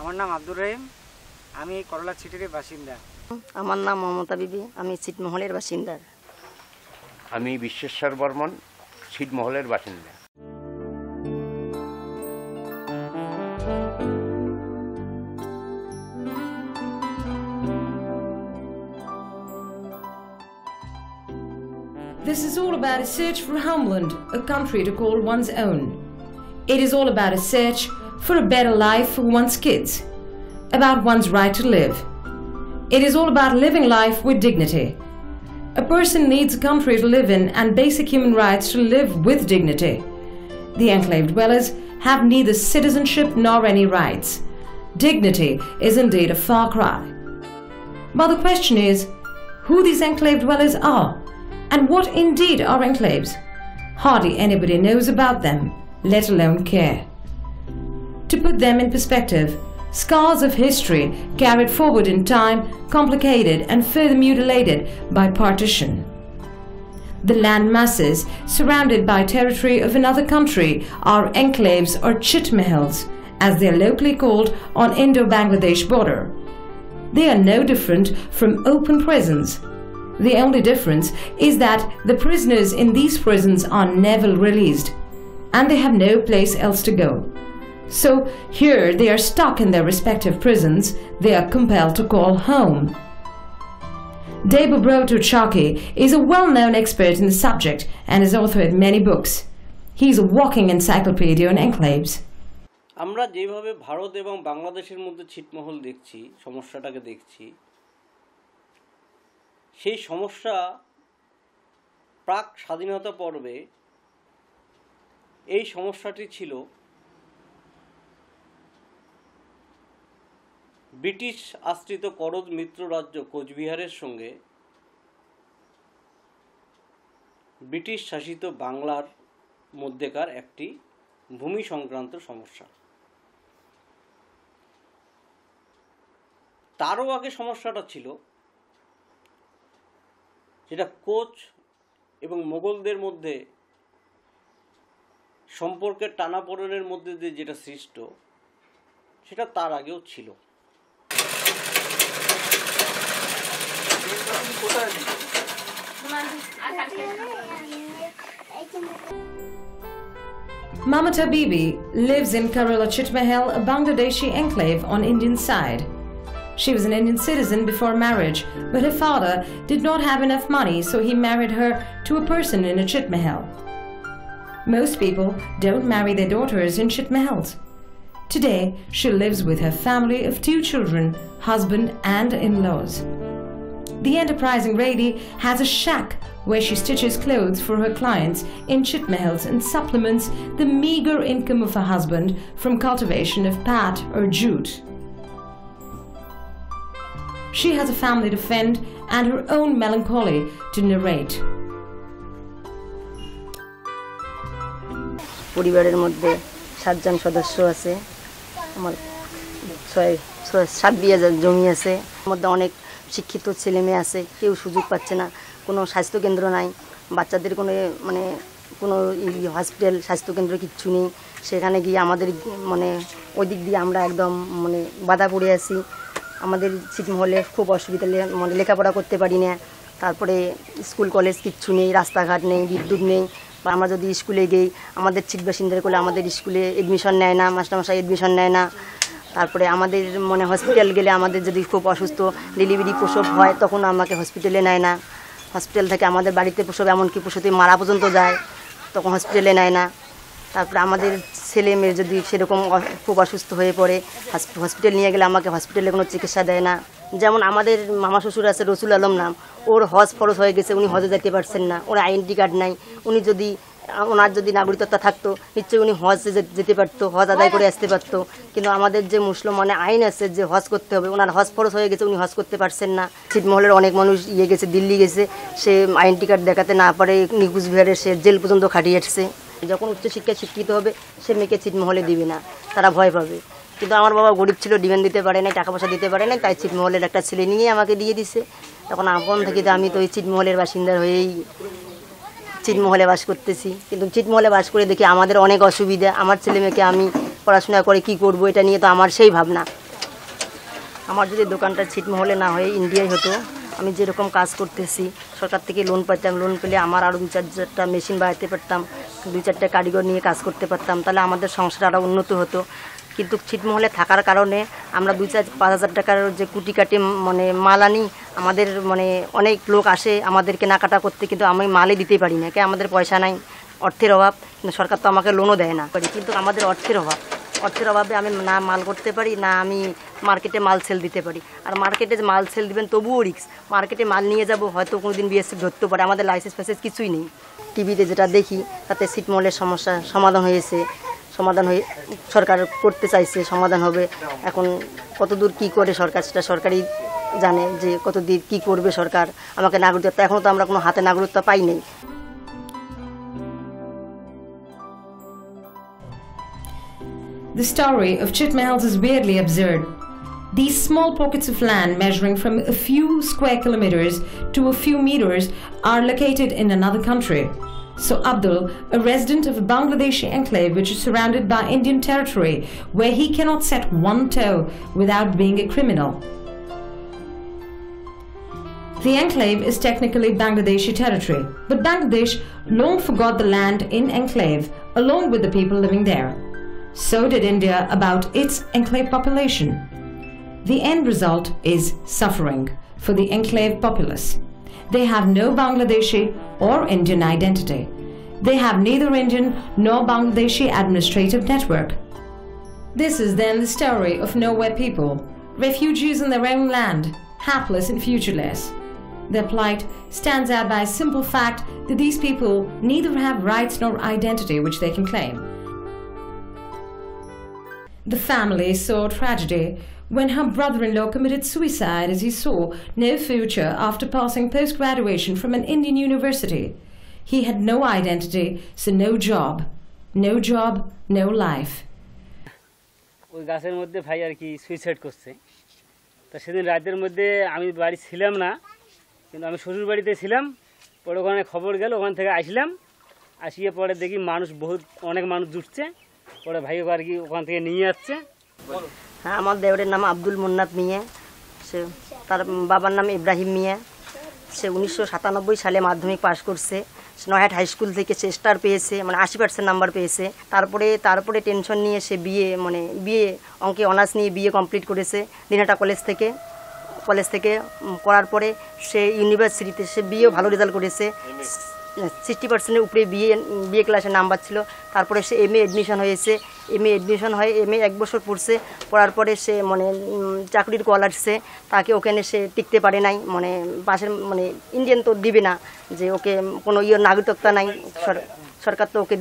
আমার নাম আব্দুর রহিম, আমি করলা ছিটের বাসিন্দা। আমার নাম মমতা বিবি, আমি ছিটমহলের বাসিন্দা। আমি বিশ্বেশ্বর বর্মন, ছিটমহলের বাসিন্দা। This is all about a search for homeland, a country to call one's own. It is all about a search for a better life for one's kids, about one's right to live. It is all about living life with dignity. A person needs a country to live in and basic human rights to live with dignity. The enclave dwellers have neither citizenship nor any rights. Dignity is indeed a far cry. But the question is, who these enclave dwellers are, and what indeed are enclaves? Hardly anybody knows about them, let alone care. To put them in perspective, scars of history carried forward in time, complicated and further mutilated by partition. The land masses surrounded by territory of another country are enclaves or chitmahals, as they are locally called on Indo-Bangladesh border. They are no different from open prisons. The only difference is that the prisoners in these prisons are never released, and they have no place else to go. So here they are stuck in their respective prisons they are compelled to call home. Debobroto Chaki is a well-known expert in the subject and has authored many books. He is a walking encyclopedia on enclaves. আমরা যেভাবে ভারত এবং বাংলাদেশের মধ্যে ছিটমহল দেখছি, সমস্যাটাকে দেখছি, সেই সমস্যা প্রাক স্বাধীনতা পর্বে এই সমস্যাটি ছিল ব্রিটিশ আশ্রিত করদ মিত্র রাজ্য কোচবিহারের সঙ্গে ব্রিটিশ শাসিত বাংলার মধ্যেকার একটি ভূমি সংক্রান্ত সমস্যা। তারও আগে সমস্যাটা ছিল যেটা কোচ এবং মোগলদের মধ্যে সম্পর্কের টানাপোড়েনের মধ্যে দিয়ে যেটা সৃষ্ট, সেটা তার আগেও ছিল। Mamata Bibi lives in Kerala Chitmahal, a Bangladeshi enclave on Indian side. She was an Indian citizen before marriage, but her father did not have enough money, so he married her to a person in a Chitmahal. Most people don't marry their daughters in Chitmahals. Today, she lives with her family of 2 children, husband and in-laws. The enterprising lady has a shack where she stitches clothes for her clients in Chitmahals and supplements the meager income of her husband from cultivation of pat or jute. She has a family to fend and her own melancholy to narrate. পরিবারের মধ্যে 7 জন সদস্য আছে। আমার 6 বিঘা জমি আছে। এর মধ্যে অনেক শিক্ষিত ছেলে মেয়ে আছে, কেউ সুযোগ পাচ্ছে না। কোনো স্বাস্থ্যকেন্দ্র নাই, বাচ্চাদের কোনো হসপিটাল স্বাস্থ্যকেন্দ্র কিচ্ছু নেই। সেখানে গিয়ে আমাদের ওই দিক দিয়ে আমরা একদম বাধা পড়ে আছি। আমাদের ছিটমহলে খুব অসুবিধা, লেখাপড়া করতে পারি না। তারপরে স্কুল কলেজ কিচ্ছু নেই, রাস্তাঘাট নেই, বিদ্যুৎ নেই। বা আমরা যদি স্কুলে যাই, আমাদের ছিট বাসিন্দার করলে আমাদের স্কুলে এডমিশন নেয় না, মাস্টারমশাই এডমিশন নেয় না। তারপরে আমাদের হসপিটাল গেলে আমাদের যদি খুব অসুস্থ ডেলিভারি প্রসব হয়, তখন আমাকে হসপিটালে নেয় না। হসপিটাল থেকে আমাদের বাড়িতে প্রসব, এমনকি প্রসূতি মারা পর্যন্ত যায়, তখন হসপিটালে নেয় না। তারপরে আমাদের ছেলে মেয়ে যদি সেরকম খুব অসুস্থ হয়ে পড়ে, হসপিটাল নিয়ে গেলে আমাকে হসপিটালে কোনো চিকিৎসা দেয় না। যেমন আমাদের মামা শ্বশুর আছে রসুল আলম নাম, ওর হজ ফরজ হয়ে গেছে, উনি হজে যেতে পারছেন না, ওর আইডেন্টি কার্ড নাই। ওনার যদি নাগরিকত্ব থাকতো, নিশ্চয়ই উনি হজে যেতে পারতো, হজ আদায় করে আসতে পারতো। কিন্তু আমাদের যে মুসলমানে আইন আছে যে হজ করতে হবে, ওনার হজ ফরজ হয়ে গেছে, উনি হজ করতে পারছেন না। ছিটমহলের অনেক মানুষ গেছে, দিল্লি গেছে, সে আইডেন্টি কার্ড দেখাতে না পারে কুচবিহারে সে জেল পর্যন্ত খাটিয়ে আসছে। যখন উচ্চশিক্ষায় শিক্ষিত হবে, সে মেয়েকে ছিটমহলে দিবে না, তারা ভয় পাবে। কিন্তু আমার বাবা গরিব ছিল, ডিমান্ড দিতে পারে নাই, টাকা পয়সা দিতে পারে নাই, তাই ছিটমহলের একটা ছেলে নিয়ে আমাকে দিয়ে দিছে। তখন আপন থেকে তো আমি তো ওই ছিটমহলের বাসিন্দা হয়েই ছিটমহলে বাস করতেছি। কিন্তু ছিটমহলে বাস করে দেখি আমাদের অনেক অসুবিধা। আমার ছেলে মেয়েকে আমি পড়াশোনা করে কি করব, এটা নিয়ে তো আমার সেই ভাবনা। আমার যদি দোকানটা ছিটমহলে না হয়ে ইন্ডিয়ায় হতো, আমি যেরকম কাজ করতেছি সরকার থেকে লোন পাইতাম, লোন পেলে আমার আরও 2-4টা মেশিন বাড়াতে পারতাম, 2-4টা কারিগর নিয়ে কাজ করতে পারতাম, তাহলে আমাদের সংসার আরও উন্নত হতো। কিন্তু ছিটমহলে থাকার কারণে আমরা 2-4-5 হাজার টাকার যে কুটি কাটি মানে মাল আনি, আমাদের মানে অনেক লোক আসে আমাদের কেনাকাটা করতে, কিন্তু আমি মালই দিতে পারি না, কে আমাদের পয়সা নাই, অর্থের অভাব। কিন্তু সরকার তো আমাকে লোনও দেয় না, কিন্তু আমাদের অর্থের অভাবে আমি না মাল করতে পারি, না আমি মার্কেটে মাল সেল দিতে পারি। আর মার্কেটে মাল সেল দিবেন তবুও রিস্ক, মার্কেটে মাল নিয়ে যাব হয়তো কোনো দিন বিএসএফ ধরতে পারে, আমাদের লাইসেন্স ফাইসেন্স কিছুই নেই। টিভিতে যেটা দেখি তাতে ছিটমহলের সমস্যা সমাধান হয়েছে, সমাধান হয়ে সরকার করতে চাইছে, সমাধান হবে। এখন কতদূর কী করে সরকার সেটা সরকারই জানে, যে কতদূর কী করবে সরকার। আমাকে নাগরিকত্ব, এখনও তো আমরা কোনো হাতে নাগরিকত্ব পাই নাই। The story of Chitmahals is weirdly absurd. These small pockets of land measuring from a few square kilometers to a few meters are located in another country. So Abdul, a resident of a Bangladeshi enclave which is surrounded by Indian territory, where he cannot set one toe without being a criminal. The enclave is technically Bangladeshi territory, but Bangladesh long forgot the land in enclave along with the people living there. So did India about its enclave population. The end result is suffering for the enclave populace. They have no Bangladeshi or Indian identity. They have neither Indian nor Bangladeshi administrative network. This is then the story of nowhere people, refugees in their own land, hapless and futureless. Their plight stands out by a simple fact that these people neither have rights nor identity which they can claim. The family saw tragedy when her brother-in-law committed suicide as he saw no future after passing post-graduation from an Indian university. He had no identity, so no job, no life. ওই গাছের মধ্যে ভাই আর কি suicide করছে। তা সেদিন রাতের মধ্যে আমি বাড়ি ছিলাম না, কিন্তু আমি শ্বশুর বাড়িতে ছিলাম। পরে ওখানে খবর গেল, ওখান থেকে আসলাম, আসিয়ে পরে দেখি মানুষ অনেক মানুষ জুটছে। পরে ভাই আর কি ওখান থেকে নিয়ে যাচ্ছে। হ্যাঁ, আমার দেওরের নাম আব্দুল মুন্নাত মিয়া, সে তার বাবার নাম ইব্রাহিম মিয়া। সে 1997 সালে মাধ্যমিক পাশ করছে, নয়াহাট হাই স্কুল থেকে সে স্টার পেয়েছে, মানে 80% নাম্বার পেয়েছে। তারপরে টেনশন নিয়ে সে বিএ অঙ্কে অনার্স নিয়ে বিএ কমপ্লিট করেছে দিনহাটা কলেজ থেকে করার পরে সে ইউনিভার্সিটিতে সে বিএও ভালো রেজাল্ট করেছে, 60%-এর উপরে বিএ ক্লাসে নাম্বার ছিল। তারপরে সে এমএ অ্যাডমিশন হয়েছে, এমএ 1 বছর পড়ছে। পড়ার পরে সে চাকরির কল আসছে, তাকে ওখানে সে টিকতে পারে নাই, পাশের ইন্ডিয়ান তো দিবে না, যে ওকে কোনো নাগরিকত্ব নাই, সরকার তো ওকে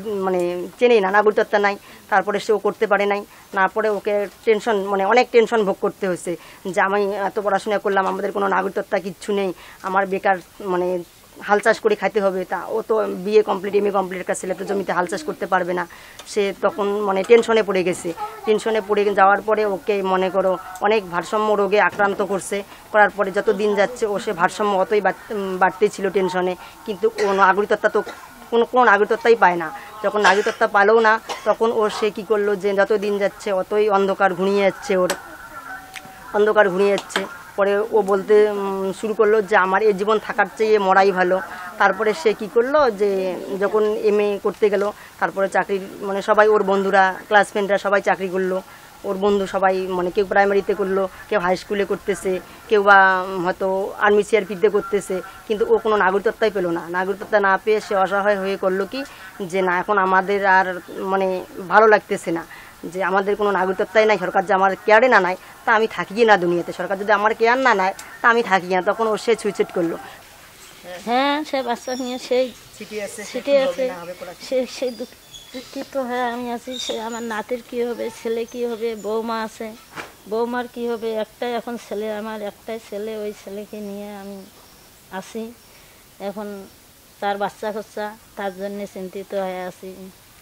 চেনেই না, নাগরিকত্ব নাই। তারপরে সে ও করতে পারে নাই, না পরে ওকে টেনশন অনেক টেনশন ভোগ করতে হয়েছে, যে আমি এত পড়াশোনা করলাম, আমাদের কোনো নাগরিকত্ব কিচ্ছু নেই, আমার বেকার হাল চাষ করে খাইতে হবে। তা ও তো বিএ কমপ্লিট এমএ কমপ্লিট একটা ছেলে তো জমিতে হাল চাষ করতে পারবে না। সে তখন টেনশনে পড়ে গেছে। টেনশনে পড়ে যাওয়ার পরে ওকে মনে করো অনেক ভারসাম্য রোগে আক্রান্ত করার পরে যত দিন যাচ্ছে ও সে ভারসাম্য অতই বাড়তেই ছিল টেনশনে। কিন্তু ও নাগরিকত্ব তো কোনো নাগরিকত্বই পায় না। যখন নাগরিকত্ব পালেও না, তখন ও সে কী করলো, যে যত দিন যাচ্ছে অতই অন্ধকার ঘুরিয়ে যাচ্ছে। পরে ও বলতে শুরু করলো যে আমার এই জীবন থাকার চেয়ে মরাই ভালো। তারপরে সে কি করলো, যে যখন এমএ করতে গেল, তারপরে চাকরির সবাই ওর বন্ধুরা ক্লাসমেটরা সবাই চাকরি করলো, ওর বন্ধু সবাই কেউ প্রাইমারিতে করলো, কেউ হাই স্কুলে করতেছে, কেউ বা হয়তো আর্মি সিআরপিতে করতেছে, কিন্তু ও কোনো নাগরিকত্বই পেলো না। নাগরিকত্ব না পেয়ে সে অসহায় হয়ে করলো কি, যে না এখন আমাদের আর ভালো লাগতেছে না, যে আমাদের কোনো নাগরিকত্বই নাই, সরকার যে আমার কেয়ারে না নেয় তা আমি থাকি না দুনিয়াতে, সরকার যদি আমার কেয়ার না নেয় তা আমি থাকি না। তখন ও সে সুইসাইড করলো। হ্যাঁ, সে বাচ্চা নিয়ে সিটি আছে, সেই দুঃখিত হয়ে আমি আছি। সে আমার নাতির কী হবে, ছেলে কী হবে, বৌমা আছে, বৌমার কী হবে, একটাই এখন ছেলে, আমার একটাই ছেলে, ওই ছেলেকে নিয়ে আমি আছি। এখন তার বাচ্চা কাচ্চা, তার জন্যে চিন্তিত হয়ে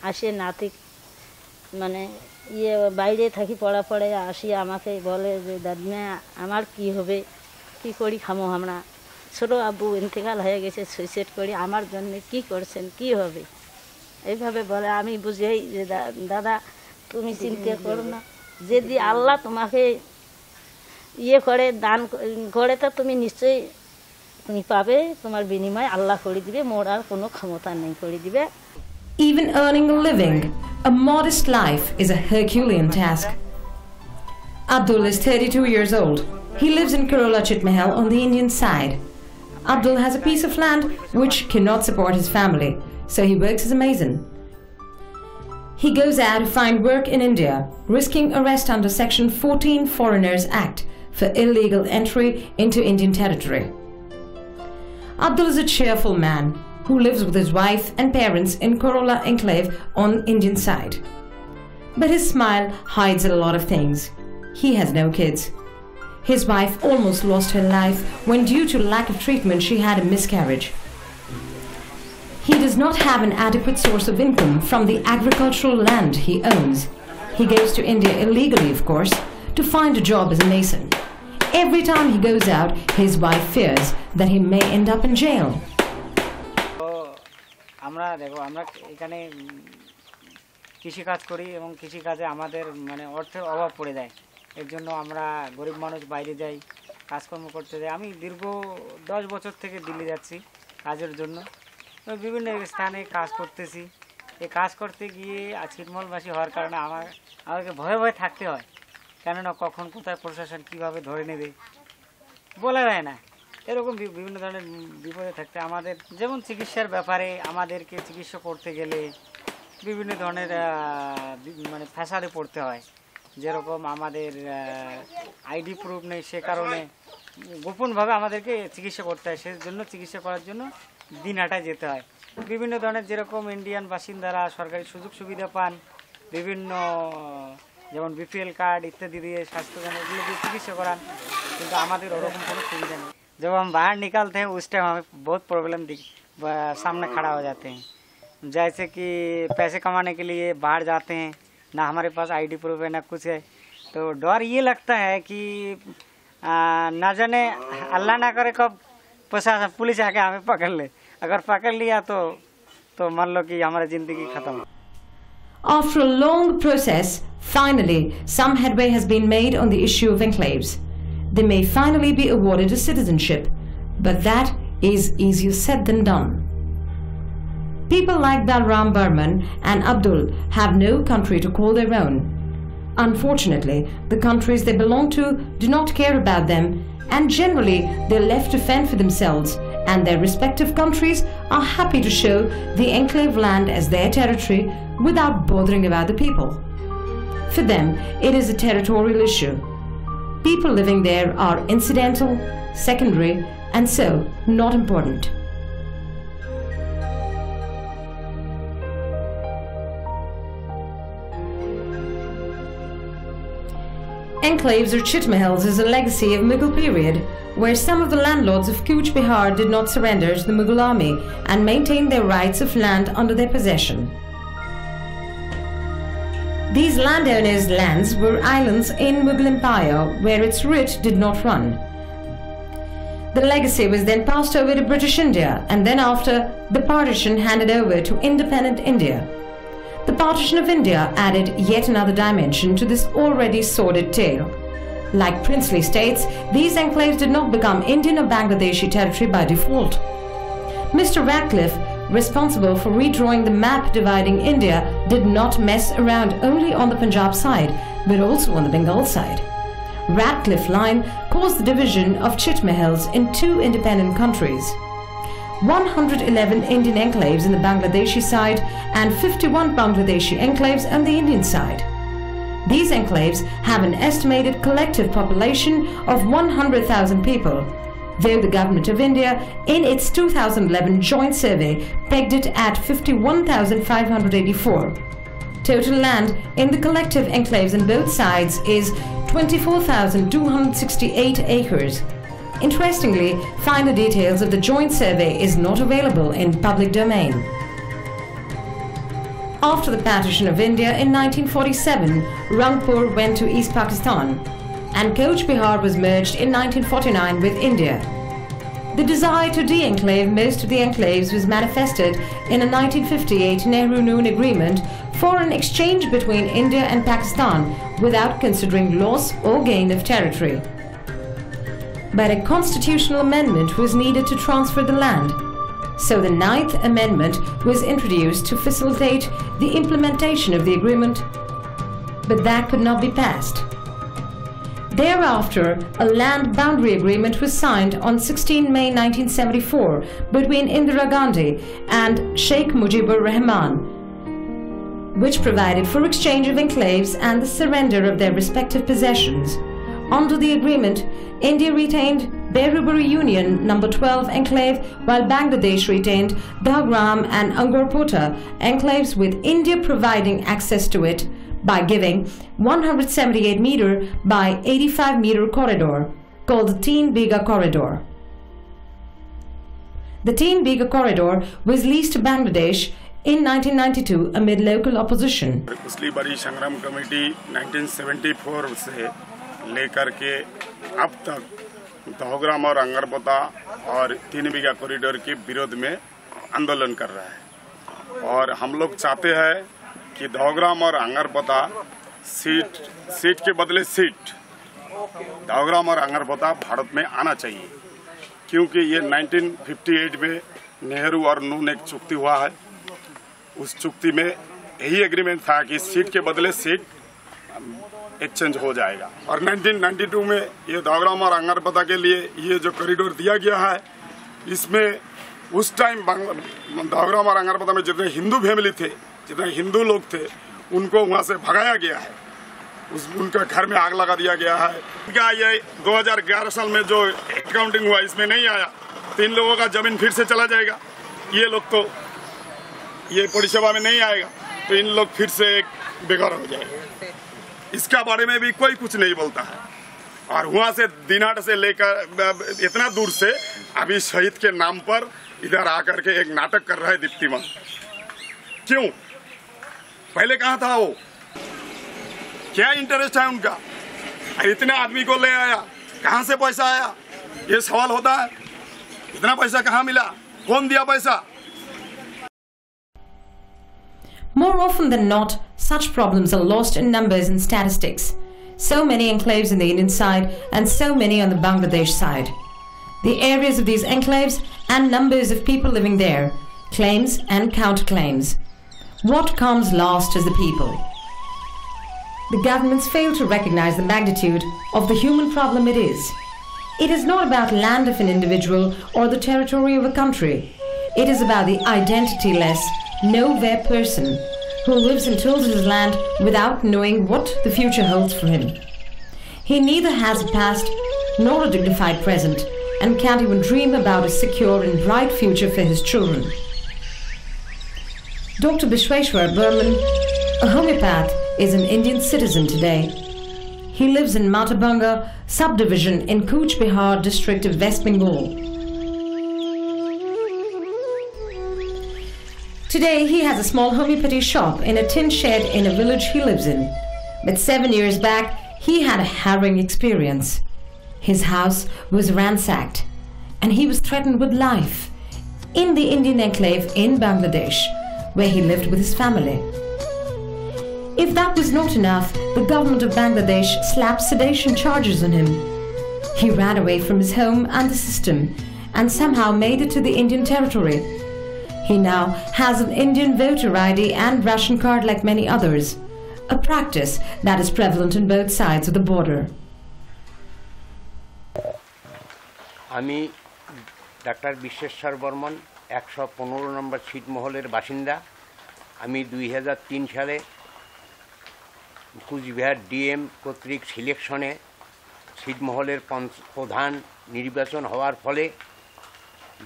আসি নাতি বাইরে থাকি পড়ে আসি, আমাকে বলে যে দাদিমা আমার কি হবে, কি করি খামো, আমরা ছোটো আব্বু ইন্তেকাল হয়ে গেছে, সুইসাইড করি, আমার জন্য কি করছেন, কি হবে, এইভাবে বলে। আমি বুঝাই যে দাদা তুমি চিন্তা করো না, যদি আল্লাহ তোমাকে ইয়ে করে দান করে, তো তুমি নিশ্চয়ই তুমি পাবে, তোমার বিনিময় আল্লাহ করে দিবে, মোর আর কোনো ক্ষমতা নেই করে দিবে। Even earning a living, a modest life, is a Herculean task. Abdul is 32 years old. He lives in Kerala Chitmahal on the Indian side. Abdul has a piece of land which cannot support his family, so he works as a mason. He goes out to find work in India, risking arrest under Section 14 Foreigners Act for illegal entry into Indian territory. Abdul is a cheerful man who lives with his wife and parents in Kerala Enclave on Indian side. But his smile hides a lot of things. He has no kids. His wife almost lost her life when, due to lack of treatment, she had a miscarriage. He does not have an adequate source of income from the agricultural land he owns. He goes to India illegally, of course, to find a job as a mason. Every time he goes out, his wife fears that he may end up in jail. আমরা দেখো, আমরা এখানে কৃষিকাজ করি এবং কৃষিকাজে আমাদের মানে অর্থের অভাব পড়ে যায়। এর জন্য আমরা গরিব মানুষ বাইরে যাই, কাজকর্ম করতে যাই। আমি দীর্ঘ 10 বছর থেকে দিল্লি যাচ্ছি কাজের জন্য। বিভিন্ন স্থানে কাজ করতেছি। এই কাজ করতে গিয়ে ছিটমহলবাসী হওয়ার কারণে আমাকে ভয়ে ভয়ে থাকতে হয়, কেননা কখন কোথায় প্রশাসন কীভাবে ধরে নেবে বলা যায় না। এরকম বিভিন্ন ধরনের বিপদে থাকতে আমাদের, যেমন চিকিৎসার ব্যাপারে আমাদেরকে চিকিৎসা করতে গেলে বিভিন্ন ধরনের মানে ফ্যাসাদে পড়তে হয়। যেরকম আমাদের আইডি প্রুফ নেই, সে কারণে গোপনভাবে আমাদেরকে চিকিৎসা করতে হয়। সেজন্য চিকিৎসা করার জন্য দিনহাটায় যেতে হয়। বিভিন্ন ধরনের যেরকম ইন্ডিয়ান বাসিন্দারা সরকারি সুযোগ সুবিধা পান, বিভিন্ন যেমন বিপিএল কার্ড ইত্যাদি দিয়ে স্বাস্থ্যকেন্দ্র এগুলো দিয়ে চিকিৎসা করান, কিন্তু আমাদের ওরকম কোনো সুविधा नहीं। जब हम बाहर निकलते हैं उस टाइम हमें बहुत प्रॉब्लम सामने खड़ा हो जाते हैं। जैसे कि पैसे कमाने के लिए बाहर जाते हैं, ना हमारे पास आईडी प्रूफ है ना कुछ है, तो डर ये लगता है कि ना जाने अल्लाह ना करे कब प्रशासन पुलिस आके हमें पकड़ ले। अगर पकड़ लिया तो मान लो कि हमारी ज़िंदगी ख़त्म। After a long process, finally, some headway has been made on the issue of enclaves. They may finally be awarded a citizenship, but that is easier said than done. People like Balram Burman and Abdul have no country to call their own. Unfortunately, the countries they belong to do not care about them, and generally they're left to fend for themselves, and their respective countries are happy to show the enclave land as their territory without bothering about the people. For them, it is a territorial issue. People living there are incidental, secondary, and so not important. Enclaves or chitmahals is a legacy of Mughal period, where some of the landlords of Cooch Behar did not surrender to the Mughal army and maintained their rights of land under their possession. These landowners' lands were islands in Mughal Empire where its writ did not run. The legacy was then passed over to British India, and then after, the partition handed over to independent India. The partition of India added yet another dimension to this already sordid tale. Like princely states, these enclaves did not become Indian or Bangladeshi territory by default. Mr. Ratcliffe, responsible for redrawing the map dividing India, did not mess around only on the Punjab side, but also on the Bengal side. Ratcliffe Line caused the division of Chitmahals in 2 independent countries. 111 Indian enclaves in the Bangladeshi side and 51 Bangladeshi enclaves on the Indian side. These enclaves have an estimated collective population of 100,000 people, though the Government of India, in its 2011 joint survey, pegged it at 51,584. Total land in the collective enclaves on both sides is 24,268 acres. Interestingly, finer details of the joint survey is not available in public domain. After the partition of India in 1947, Rangpur went to East Pakistan, and Cooch Behar was merged in 1949 with India. The desire to de-enclave most of the enclaves was manifested in a 1958 Nehru-Noon agreement for an exchange between India and Pakistan without considering loss or gain of territory. but a constitutional amendment was needed to transfer the land. So the 9th Amendment was introduced to facilitate the implementation of the agreement, but that could not be passed. Thereafter, a land boundary agreement was signed on 16 May 1974 between Indira Gandhi and Sheikh Mujibur Rahman, which provided for exchange of enclaves and the surrender of their respective possessions. Under the agreement, India retained Berubari Union No. 12 enclave, while Bangladesh retained Dagram and Angorpota enclaves, with India providing access to it by giving 178 meter by 85 meter corridor called the Teen Biga Corridor. The Teen Biga Corridor was leased to Bangladesh in 1992 amid local opposition. पिछली बड़ी संग्राम committee 1974 से लेकर के अब तक दहोग्राम और अंगरपोता और 3 बीघा कॉरिडोर के विरोध में आंदोलन कर रहा है, और हम लोग चाहते हैं कि दहोग्राम और अंगरपोता सीट के बदले सीट दहोग्राम और अंगरपोता भारत में आना चाहिए, क्योंकि ये 1958 में नेहरू और नू ने एक चुक्ति हुआ है। उस चुक्ति में यही एग्रीमेंट था कि सीट के बदले सीट एक्सचेंज हो जाएगा, और 1992 में ये दहोग्राम और अंगरपोता के लिए ये जो कॉरिडोर दिया गया है, इसमें उस टाइम दहोग्राम और अंगरपोता में जितने हिंदू फैमिली थे, जितने हिंदू लोग थे, उनको वहाँ से भगाया गया है, उनका घर में आग लगा दिया गया है। क्या ये 2011 साल में जो अकाउंटिंग हुआ इसमें नहीं आया, 3 लोगों का जमीन फिर से चला जाएगा, ये लोग तो ये परिसेवा में नहीं आएगा, तो इन लोग फिर से एक बेघर हो जाएगा। इसका बारे में भी कोई कुछ नहीं बोलता है, और वहाँ से दिनाट से लेकर इतना दूर से अभी शहीद के नाम पर इधर आकर के एक नाटक कर रहा है दीप्तिमान। क्यों? पहले कहाँ था वो? क्या इंटरेस्ट है उनका? इतने आदमी को ले आया, कहाँ से पैसा आया? ये सवाल होता है। इतना पैसा कहाँ मिला? कौन दिया पैसा? More often than not, such problems are lost in numbers and statistics. So many enclaves in the Indian side and so many on the Bangladesh side. The areas of these enclaves and numbers of people living there, claims and counterclaims. What comes last is the people. The governments fail to recognize the magnitude of the human problem it is. It is not about land of an individual or the territory of a country. It is about the identityless, nowhere person who lives and tills his land without knowing what the future holds for him. He neither has a past nor a dignified present, and can't even dream about a secure and bright future for his children. Dr. Bishweshwar Burman, a homeopath, is an Indian citizen today. He lives in Matabanga subdivision in Cooch Behar district of West Bengal. Today he has a small homeopathy shop in a tin shed in a village he lives in. But 7 years back he had a harrowing experience. His house was ransacked and he was threatened with life in the Indian enclave in Bangladesh, where he lived with his family. If that was not enough, the government of Bangladesh slapped sedation charges on him. He ran away from his home and the system and somehow made it to the Indian territory. He now has an Indian voter ID and ration card like many others, a practice that is prevalent on both sides of the border. আমি doctor Bishweshwar Barman 115 নম্বর ছিটমহলের বাসিন্দা। আমি 2003 সালে Cooch Behar DM কর্তৃক সিলেকশনে ছিটমহলের প্রধান নির্বাচন হওয়ার ফলে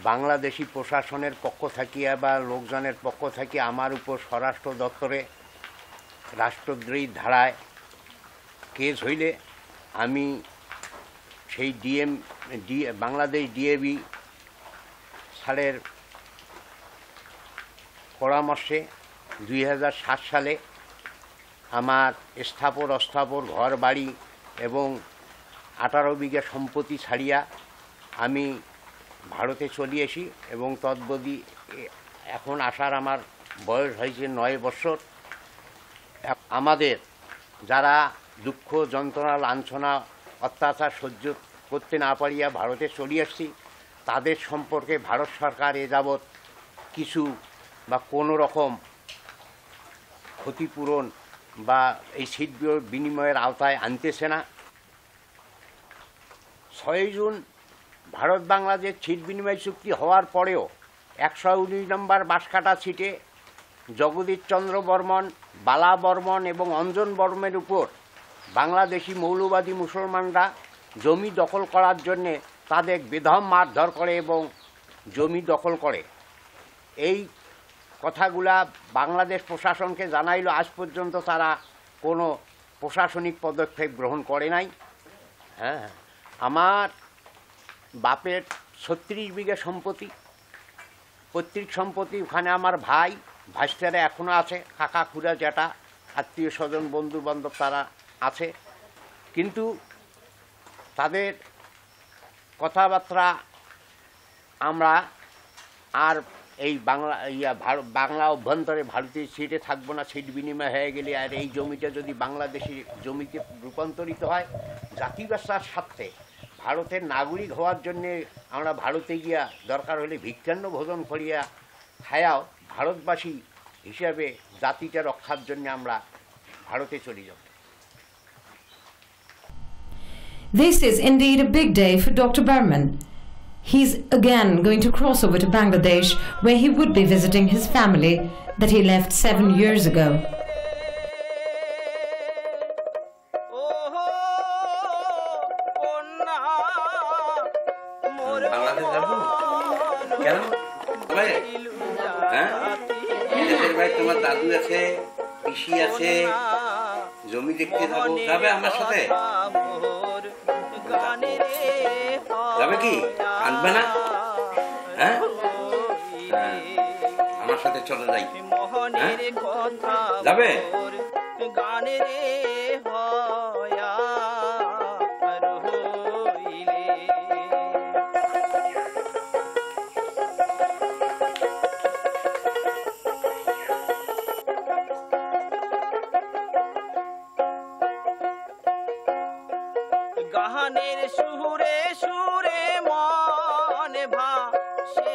বাংলাদেশি প্রশাসনের পক্ষ থাকিয়া বা লোকজনের পক্ষ থেকে আমার উপর স্বরাষ্ট্র দপ্তরে রাষ্ট্রদ্রোহী ধারায় কেস হইলে আমি সেই বাংলাদেশ ডিএবি সালের পরামর্শে 2007 সালে আমার স্থাপর অস্থাপর ঘর বাড়ি এবং 18 বিঘা সম্পত্তি ছাড়িয়া আমি ভারতে চলে আসি এবং তদ্বদি এখন আসার আমার বয়স হয়েছে 9 বছর। আমাদের যারা দুঃখ যন্ত্রণা লাঞ্ছনা অত্যাচার সহ্য করতে না পারিয়া ভারতে চলে আসছি। তাদের সম্পর্কে ভারত সরকার এ যাবৎ কিছু বা কোনো রকম ক্ষতিপূরণ বা এই সিট বিনিময়ের আওতায় আনতেছে না। 6 জুন ভারত বাংলাদেশ সিট বিনিময় চুক্তি হওয়ার পরেও 119 নম্বর বাঁশকাটা সিটে জগদীশ চন্দ্র বর্মন, বালা বর্মন এবং অঞ্জন বর্মনের উপর বাংলাদেশি মৌলবাদী মুসলমানরা জমি দখল করার জন্যে তাদের বেদম মারধর করে এবং জমি দখল করে। এই কথাগুলা বাংলাদেশ প্রশাসনকে জানাইল, আজ পর্যন্ত তারা কোনো প্রশাসনিক পদক্ষেপ গ্রহণ করে নাই। হ্যাঁ, আমার বাপের 36 বিঘা সম্পত্তি, পৈতৃক সম্পত্তি। ওখানে আমার ভাই ভাইস্তারা এখনও আছে, কাকা খুড়া জ্যাঠা আত্মীয় স্বজন বন্ধু বান্ধব তারা আছে, কিন্তু তাদের কথাবার্তা আমরা আর এই বাংলা অভ্যন্তরে ভারতীয় সিটে থাকবো না, সিট বিনিময় হয়ে গেলে আর এই জমিটা যদি বাংলাদেশি জমিতে রূপান্তরিত হয়, জাতি ব্যবসার স্বার্থে ভারতের নাগরিক হওয়ার জন্যে আমরা ভারতে গিয়া দরকার হলে ভিক্ষান্ন ভোজন করিয়া খায়াও ভারতবাসী হিসাবে জাতিটা রক্ষার জন্য আমরা ভারতে চলে যাব। This is indeed a big day for Dr. Burman. He's again going to cross over to Bangladesh, where he would be visiting his family that he left 7 years ago. তোমার দাদু আছে, পিসি আছে, জমি দেখতে যাবো, যাবে আমার সাথে? যাবে কি? আনবে না? হ্যাঁ, আমার সাথে চলে যাই। যাবে? গানের সুরে সুরে মন ভাসে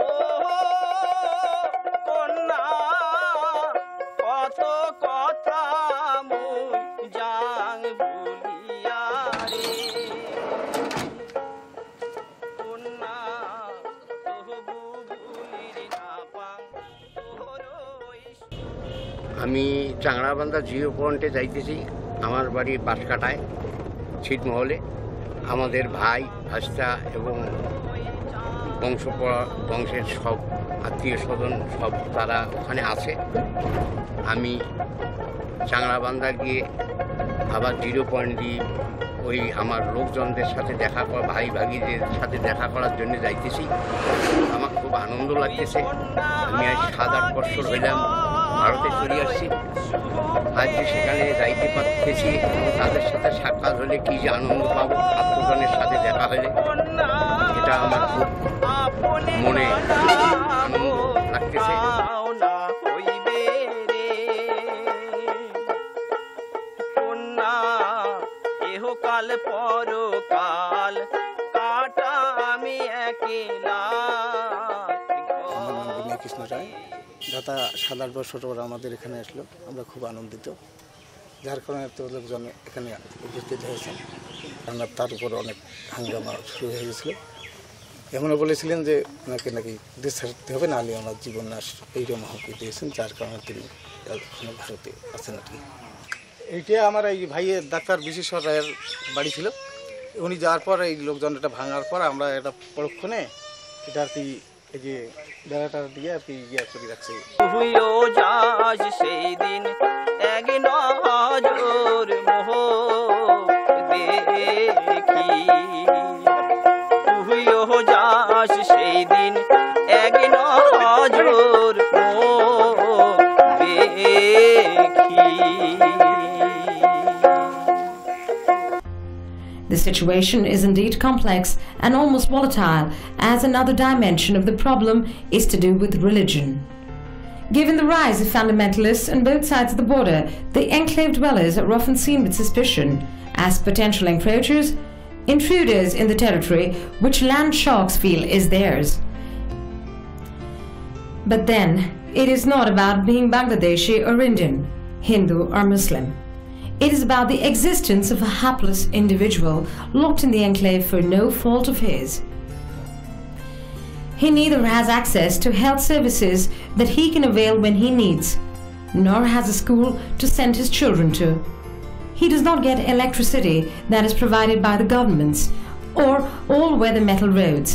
ও কন্যা, কত কথা মুই জাং ভুলিয়া রে কন্যা, তবু ভুলির না পাং তোর। আমি চাংড়াবান্ধা জিও পয়েন্টে যাইতেছি। আমার বাড়ি বাঁশকাটায় ছিটমহলে। আমাদের ভাই ভাস্তা এবং বংশের সব আত্মীয় স্বজন সব তারা ওখানে আছে। আমি চাংড়াবান্ধা গিয়ে আবার জিরো পয়েন্ট দিয়ে ওই আমার লোকজনদের সাথে দেখা করা, ভাই ভাগিদের সাথে দেখা করার জন্য যাইতেছি। আমার খুব আনন্দ লাগতেছে। আমি আজ 7-8 বছর হইলাম ভারতে চলে আসছি। আজ যে সেখানে যাইতে পারতেছি, তাদের সাথে সাক্ষাৎ হলে কী যে আনন্দ পাবো, আত্মজনের সাথে দেখা হলে, এটা আমার খুব মনে আনন্দ লাগতেছে। এহকাল পরকাল কাটা আমি একলা। কৃষ্ণ রায়, গত 7-8 বছর ওরা আমাদের এখানে আসলো, আমরা খুব আনন্দিত, যার কারণে এত লোকজন এখানে উপস্থিত হয়েছেন। আমরা তার উপর অনেক হাঙ্গামা শুরু হয়ে গেছিল। এমনও বলেছিলেন যে ওনাকে নাকি দেশ ছাড়তে হবে, নাহলে ওনার জীবন নাশ, এইরকম হুমকি দিয়েছেন, যার কারণে তিনি এখনো ভারতে আছেন আর কি। এইটা আমার এই ভাইয়ের ডাক্তার বিশেশ্বর রায়ের বাড়ি ছিল। উনি যাওয়ার পর এই লোকজন এটা ভাঙার পর আমরা এটা পরক্ষণে এটা আর কি এই যে বেড়াটা দিয়ে আর কি ইয়া করে রাখছে। তুইও যাস সেই দিন এক নজর মোহ দেখি, তুইও যাস সেই দিন এক নজর মোহ দেখি। The situation is indeed complex and almost volatile, as another dimension of the problem is to do with religion. Given the rise of fundamentalists on both sides of the border, the enclave dwellers are often seen with suspicion as potential encroachers, intruders in the territory which land sharks feel is theirs. But then, it is not about being Bangladeshi or Indian, Hindu or Muslim. It is about the existence of a hapless individual locked in the enclave for no fault of his. He neither has access to health services that he can avail when he needs, nor has a school to send his children to. He does not get electricity that is provided by the governments, or all-weather metal roads.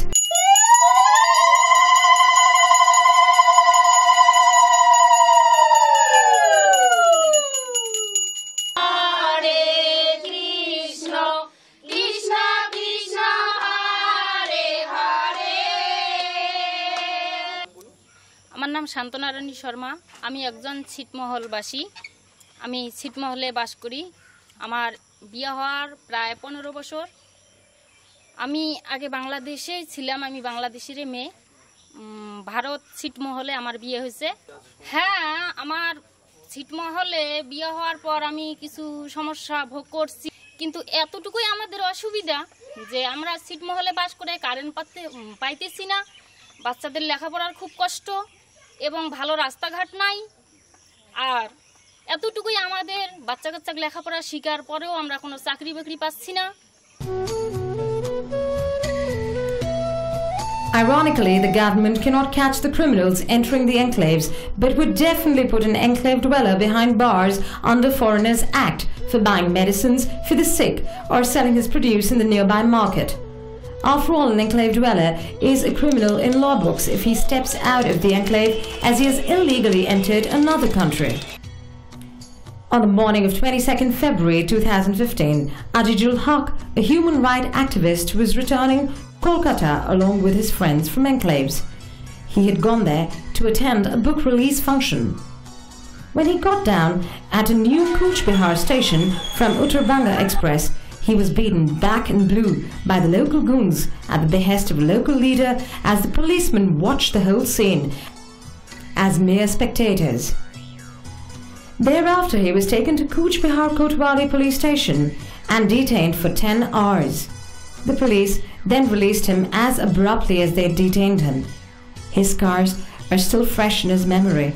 আমার নাম শান্তনারানী শর্মা। আমি একজন ছিটমহলবাসী। আমি ছিটমহলে বাস করি। আমার বিয়ে হওয়ার প্রায় 15 বছর। আমি আগে বাংলাদেশেই ছিলাম, আমি বাংলাদেশের মেয়ে। ভারত ছিটমহলে আমার বিয়ে হয়েছে। হ্যাঁ, আমার ছিটমহলে বিয়ে হওয়ার পর আমি কিছু সমস্যা ভোগ করছি, কিন্তু এতটুকুই আমাদের অসুবিধা যে আমরা ছিটমহলে বাস করে কারেন্ট পাইতেছি না, বাচ্চাদের লেখাপড়ার খুব কষ্ট এবং ভালো রাস্তাঘাট নাই। আর এতটুকুই আমাদের বাচ্চা কাচ্চা লেখাপড়া শেখার পরেও আমরা কোনো চাকরি বাকরি পাচ্ছি না। Ironically, the government cannot catch the criminals entering the enclaves, but would definitely put an enclave dweller behind bars under Foreigners Act for buying medicines for the sick or selling his produce in the nearby market. After all, an enclave dweller is a criminal in law books if he steps out of the enclave as he has illegally entered another country. On the morning of 22nd February 2015, Ajijul Haq, a human rights activist, was returning Kolkata along with his friends from enclaves. He had gone there to attend a book release function. When he got down at a new Cooch Behar station from Uttar Banga Express, he was beaten back in blue by the local goons at the behest of a local leader as the policemen watched the whole scene as mere spectators. Thereafter, he was taken to Cooch Behar Kotwali police station and detained for 10 hours. The police then released him as abruptly as they detained him. His scars are still fresh in his memory.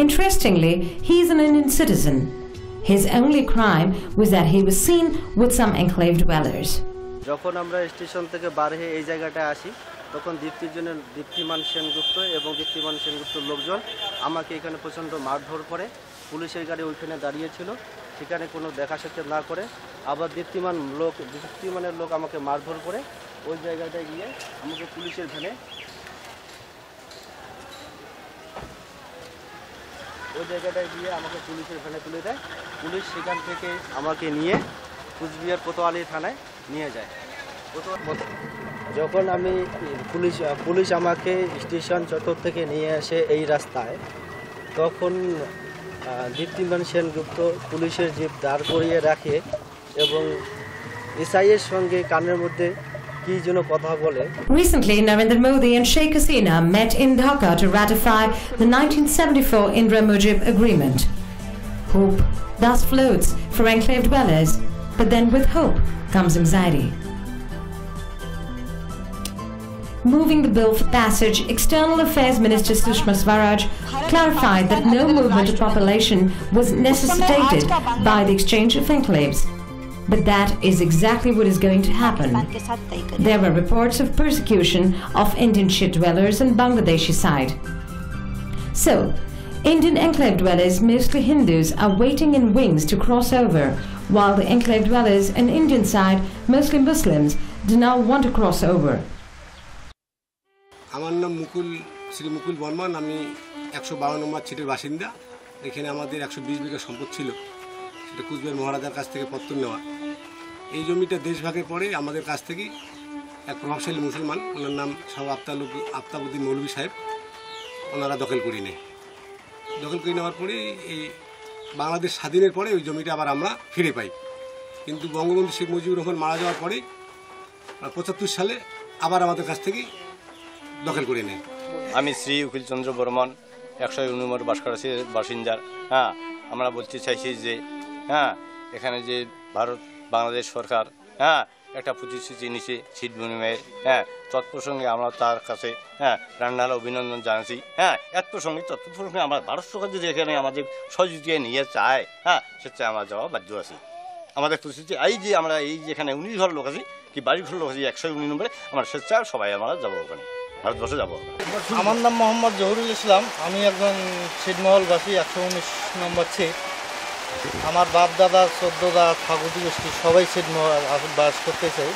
Interestingly, he is an Indian citizen. His only crime was that he was seen with some enclave dwellers. যখন আমরা station থেকে বার হয়ে এই জায়গাটায় আসি, তখন দীপ্তিমান সেনগুপ্ত এবং দীপ্তিমান সেনগুপ্তর লোকজন আমাকে এখানে প্রচণ্ড মারধর করে। পুলিশের গাড়ি ওইখানে দাঁড়িয়েছিল, সেখানে কোনো দেখা সাক্ষাৎ না করে আবার দীপ্তিমানের লোক আমাকে মারধর করে ওই জায়গাটায় গিয়ে আমাকে পুলিশের ভ্যানে তুলে দেয়। পুলিশ সেখান থেকে আমাকে নিয়ে কুচবিহার কোতোয়ালি থানায় নিয়ে যায়। যখন আমি পুলিশ আমাকে স্টেশন চত্বর থেকে নিয়ে আসে এই রাস্তায়, তখন দীপ্তিমান সেনগুপ্ত পুলিশের জিপ দাঁড় করিয়ে রাখে এবং এসআইয়ের সঙ্গে কানের মধ্যে কি যেন কথা বলে। Recently, Narendra Modi and Sheikh Hasina met in Dhaka to ratify the 1974 Indra-Mujib Agreement. Hope thus floats for enclave dwellers, but then with hope comes anxiety. Moving the bill for passage, External Affairs Minister Sushma Swaraj clarified that no movement of population was necessitated by the exchange of enclaves. But that is exactly what is going to happen. There were reports of persecution of Indian Sikh dwellers on Bangladeshi side. So, Indian enclave dwellers, mostly Hindus, are waiting in wings to cross over, while the enclave dwellers on Indian side, mostly Muslims, do not want to cross over. আমার নাম শ্রী মুকুল বর্মন। আমি 152 নম্বর ছিটের বাসিন্দা। এখানে আমাদের 120 বিঘা সম্পদ ছিল, সেটা কুচবিহার মহারাজার কাছ থেকে পত্তন নেওয়া। এই জমিটা দেশভাগের পরে আমাদের কাছ থেকে এক প্রভাবশালী মুসলমান, ওনার নাম শাহ আফতাবউদ্দিন মৌলভী সাহেব, ওনারা দখল করে নেয়। দখল করে নেওয়ার পরে এই বাংলাদেশ স্বাধীনের পরে ওই জমিটা আবার আমরা ফিরে পাই। কিন্তু বঙ্গবন্ধু শেখ মুজিবুর রহমান মারা যাওয়ার পরে 75 সালে আবার আমাদের কাছ থেকে দখল করে নেয়। আমি শ্রী উকিল চন্দ্র বর্মন 100 নম্বর বাসিন্দার আমরা বলতে চাইছি যে এখানে যে ভারত বাংলাদেশ সরকার একটা প্রতিশ্রুতি নিচ্ছে সিট বিনিময়ের তৎপ্রসঙ্গে আমরা তার কাছে রান্নার অভিনন্দন জানাচ্ছি এত প্রসঙ্গে তৎপ্রসঙ্গে আমরা ভারত সরকার যদি এখানে আমাদের সহযোগিতা নিয়ে চায় সেটা আমরা যাওয়া বাধ্য আছি। আমাদের প্রতিশ্রুতি এই যে আমরা এই যেখানে 19 ঘর লোক আছি কি 22 ঘর লোক আছি 119 নম্বরে আমরা স্বেচ্ছায় সবাই আমরা যাবো ওখানে ভারতবর্ষে যাবো। আমার নাম মোহাম্মদ জহুরুল ইসলাম, আমি একজন ছিটমহলবাসী 119 নম্বর ছিট। আমার বাপ দাদা 14 দা ঠাকুর গোষ্ঠী সবাই ছিটমহল বাস করতে চাই।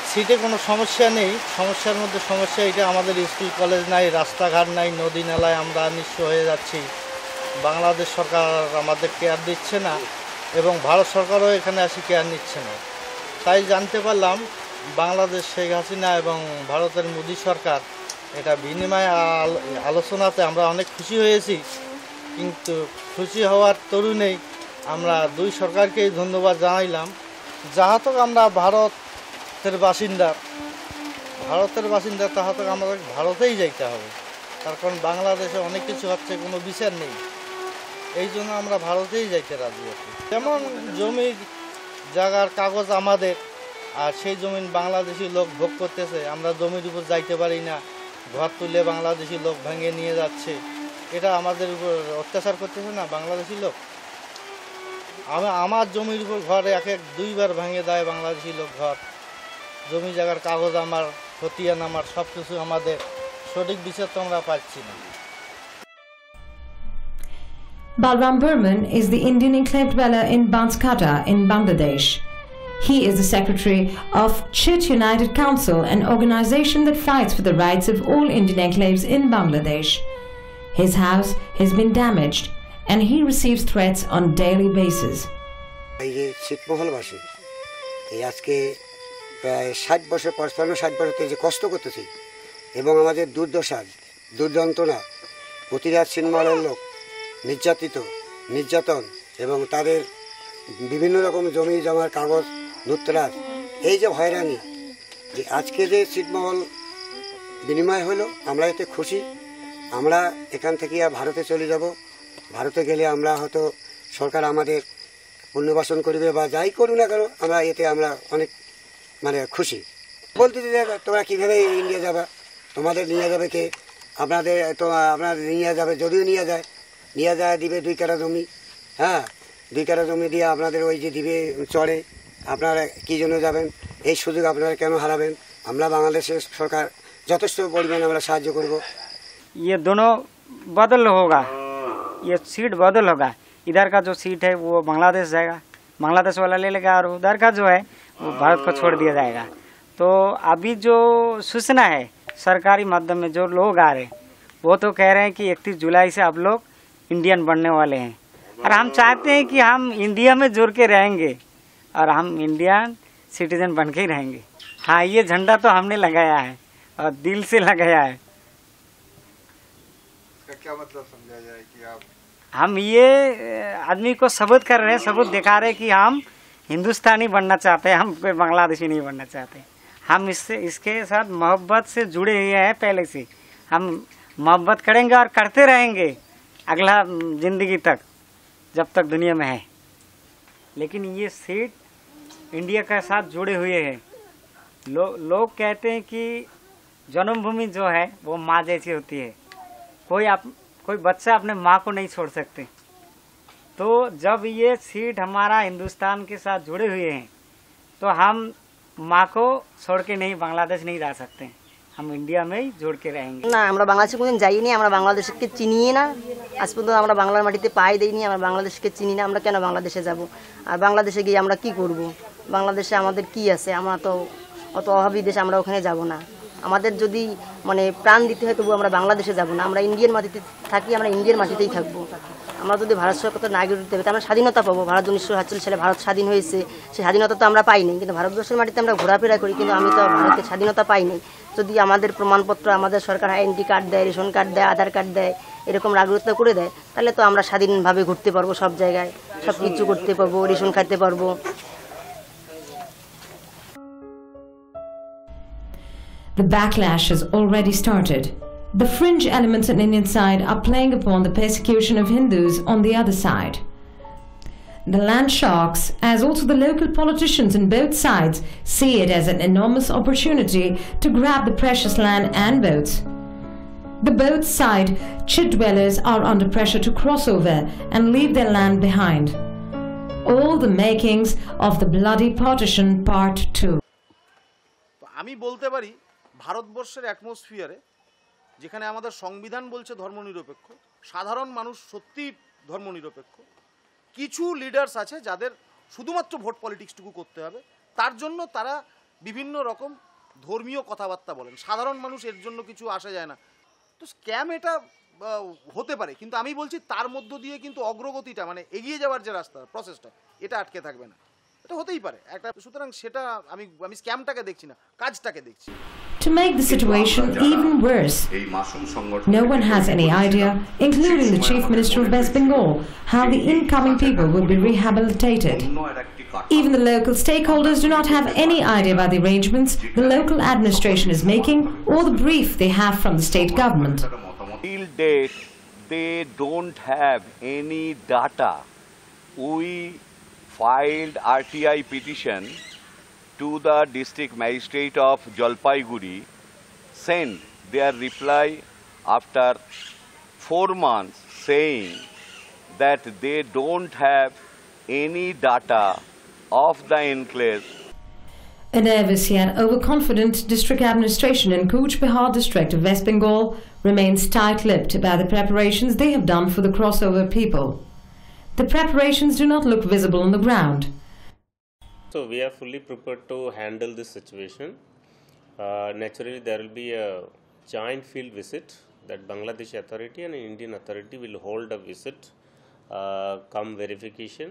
সিটে কোনো সমস্যা নেই, সমস্যার মধ্যে সমস্যা এটা আমাদের স্কুল কলেজ নাই, রাস্তাঘাট নাই, নদী নালায় আমরা নিঃস্ব হয়ে যাচ্ছি। বাংলাদেশ সরকার আমাদের কেয়ার দিচ্ছে না এবং ভারত সরকারও এখানে আসি কেয়ার নিচ্ছে না। তাই জানতে পারলাম বাংলাদেশ শেখ হাসিনা এবং ভারতের মোদী সরকার এটা বিনিময় আলোচনাতে আমরা অনেক খুশি হয়েছি, কিন্তু খুশি হওয়ার তরুণেই আমরা দুই সরকারকেই ধন্যবাদ জানাইলাম। যাহাতক আমরা ভারতের বাসিন্দা তাহাতক আমাদের ভারতেই যাইতে হবে, তার কারণ বাংলাদেশে অনেক কিছু হচ্ছে, কোনো বিচার নেই, এই জন্য আমরা ভারতেই যাইতে রাজি আছি। যেমন জমির জায়গার কাগজ আমাদের, আর সেই জমিন বাংলাদেশি লোক ভোগ করতেছে, আমরা জমির উপর যাইতে পারি না, ঘর তুলে বাংলাদেশি লোক ভেঙে নিয়ে যাচ্ছে, এটা আমাদের উপর অত্যাচার করতেছে না বাংলাদেশি লোক। আমার জমির উপর ঘর দুইবার ভেঙে দেয় বাংলাদেশি লোক ঘর, জমি জায়গার কাগজ আমার, খতিয়ান আমার, সব কিছু আমাদের, সঠিক বিচার তো আমরা পাচ্ছি না। Balram Burman is the Indian enclave dweller in Banskata in Bangladesh. He is the secretary of Chit United Council, an organization that fights for the rights of all Indian enclaves in Bangladesh. His house has been damaged and he receives threats on daily basis. এই যে ছিটমহলবাসী এই আজকে প্রায় 60 বছর 55-60 বছর থেকে যে কষ্ট করতেছি এবং আমাদের দুর্দশা দুর্যন্ত্রণা, প্রতিটা ছিটমহলের লোক নির্যাতন এবং তাদের বিভিন্ন রকম জমি জমার কাগজ লুটতরাজ, এই যে হয়রানি, যে আজকে যে ছিটমহল বিনিময় হলো আমরা এতে খুশি। আমরা এখান থেকে ভারতে চলে যাব, ভারতে গেলে আমরা হয়তো সরকার আমাদের পুনর্বাসন করবে বা যাই করুক না কেন, আমরা অনেক খুশি। বলতে যে তোমরা কীভাবে ইন্ডিয়া যাবা, তোমাদের নিয়ে যাবে কে, আপনাদের নিয়ে যাবে, যদিও নিয়ে যায় দিবে 2 কাঠা জমি, 2 কাঠা জমি দিয়ে আপনাদের ওই যে দিবে চড়ে, আপনারা কী জন্য যাবেন, এই সুযোগ আপনারা কেন হারাবেন। আমরা বাংলাদেশের সরকার যথেষ্ট পরিমাণে আমরা সাহায্য করব। ये दोनों बदल होगा, ये सीट बदल होगा, इधर का जो सीट है वो बांग्लादेश जाएगा, बांग्लादेश वाला ले लेगा, और उधर का जो है वो भारत को छोड़ दिया जाएगा। तो अभी जो सूचना है सरकारी माध्यम में जो लोग आ रहे हैं वो तो कह रहे हैं कि 31 जुलाई से आप लोग इंडियन बनने वाले हैं, और हम चाहते हैं कि हम इंडिया में जुड़ के रहेंगे और हम इंडियन सिटीजन बन के ही रहेंगे। हाँ, ये झंडा तो हमने लगाया है और दिल से लगाया है। क्या मतलब समझा जाए कि आप हम ये आदमी को सबूत कर रहे हैं, सबूत दिखा रहे हैं कि हम हिंदुस्तानी बनना चाहते हैं, हम कोई बांग्लादेशी नहीं बनना चाहते। हम इसके साथ मोहब्बत से जुड़े हुए हैं पहले से, हम मोहब्बत करेंगे और करते रहेंगे अगला ज़िंदगी तक, जब तक दुनिया में है। लेकिन ये सीट इंडिया के साथ जुड़े हुए हैं। लोग कहते हैं कि जन्मभूमि जो है वो माँ जैसी होती है, कोई बच्चा अपने माँ को नहीं छोड़ सकते। तो जब ये सीट हमारा हिंदुस्तान के साथ जुड़े हुए हैं तो हम माँ को छोड़ के नहीं, बांग्लादेश नहीं जा सकते, हम इंडिया में ही जुड़ के रहेंगे। না, আমরা বাংলাদেশে কোনোদিন যাইনি, আমরা বাংলাদেশকে চিনিই না, আজ পর্যন্ত আমরা বাংলার মাটিতে পাই দেইনি, আমরা বাংলাদেশকে চিনি না, আমরা কেন বাংলাদেশে যাব, আর বাংলাদেশে গিয়ে আমরা কি করব, বাংলাদেশে আমাদের কি আছে, আমরা তো অত অভাবী দেশ, আমরা ওখানে যাব না। আমাদের যদি প্রাণ দিতে হয় তবু আমরা বাংলাদেশে যাব না, আমরা ইন্ডিয়ার মাটিতে থাকি, আমরা ইন্ডিয়ার মাটিতেই থাকবো। আমরা যদি ভারত সরকার নাগরিক দিতে হবে আমরা স্বাধীনতা পাবো। ভারত 1948 সালে ভারত স্বাধীন হয়েছে, সেই স্বাধীনতা তো আমরা পাইনি, কিন্তু ভারতবর্ষের মাটিতে আমরা ঘোরাফেরা করি, কিন্তু আমি তো ভারতের স্বাধীনতা পাইনি। যদি আমাদের প্রমাণপত্র, আমাদের সরকার আইডেন্টি কার্ড দেয়, রেশন কার্ড দেয়, আধার কার্ড দেয়, এরকম নাগরিকতা করে দেয়, তাহলে তো আমরা স্বাধীনভাবে ঘুরতে পারবো, সব জায়গায় সব কিছু করতে পারবো, রেশন খাইতে পারবো। The backlash has already started. The fringe elements on Indian side are playing upon the persecution of Hindus on the other side. The land sharks, as also the local politicians on both sides, see it as an enormous opportunity to grab the precious land and votes. The both side chit dwellers are under pressure to cross over and leave their land behind. All the makings of the bloody partition part 2. আমি বলতে পারি ভারতবর্ষের অ্যাটমসফিয়ারে যেখানে আমাদের সংবিধান বলছে ধর্মনিরপেক্ষ, সাধারণ মানুষ সত্যিই ধর্মনিরপেক্ষ, কিছু লিডার্স আছে যাদের শুধুমাত্র ভোট পলিটিক্সটুকু করতে হবে, তার জন্য তারা বিভিন্ন রকম ধর্মীয় কথাবার্তা বলেন। সাধারণ মানুষ এর জন্য কিছু আসে যায় না। তো স্ক্যাম এটা হতে পারে, কিন্তু আমি বলছি তার মধ্য দিয়ে কিন্তু অগ্রগতিটা মানে এগিয়ে যাওয়ার যে রাস্তা প্রসেসটা এটা আটকে থাকবে না, এটা হতেই পারে একটা। সুতরাং সেটা আমি স্ক্যামটাকে দেখছি না, কাজটাকে দেখছি। To make the situation even worse, no one has any idea, including the Chief Minister of West Bengal, how the incoming people will be rehabilitated. Even the local stakeholders do not have any idea about the arrangements the local administration is making or the brief they have from the state government. Till date, they don't have any data. We filed RTI petition to the district magistrate of Jalpaiguri, sent their reply after 4 months saying that they don't have any data of the enclaves. A nervous yet overconfident district administration in Cooch Behar district of West Bengal remains tight-lipped about the preparations they have done for the crossover people. The preparations do not look visible on the ground. So we are fully prepared to handle this situation. Naturally, there will be a joint field visit that Bangladesh authority and Indian authority will hold a visit, come verification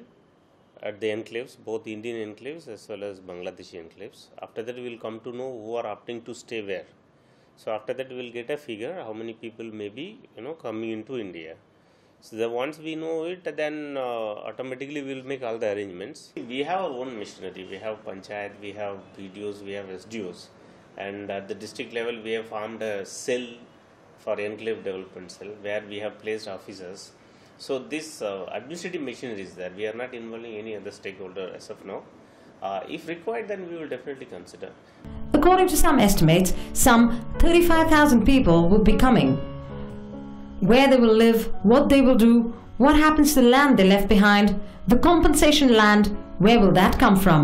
at the enclaves, both Indian enclaves as well as Bangladeshi enclaves. After that, we will come to know who are opting to stay where. So after that, we will get a figure how many people may be coming into India. So once we know it, then automatically we will make all the arrangements. We have our own machinery. We have panchayat, we have BDOs, we have SDOs, and at the district level we have formed a cell for enclave development cell where we have placed officers. So this administrative machinery is there. We are not involving any other stakeholder as of now. If required, then we will definitely consider. According to some estimates, some 35,000 people will be coming. Where they will live, what they will do, what happens to the land they left behind, the compensation land, where will that come from?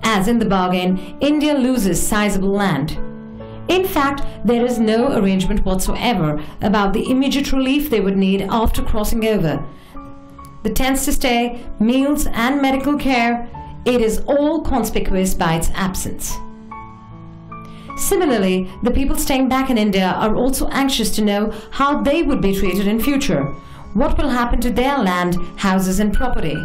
As in the bargain, India loses sizable land. In fact, there is no arrangement whatsoever about the immediate relief they would need after crossing over. The tents to stay, meals and medical care, it is all conspicuous by its absence. Similarly, the people staying back in India are also anxious to know how they would be treated in future. What will happen to their land, houses and property?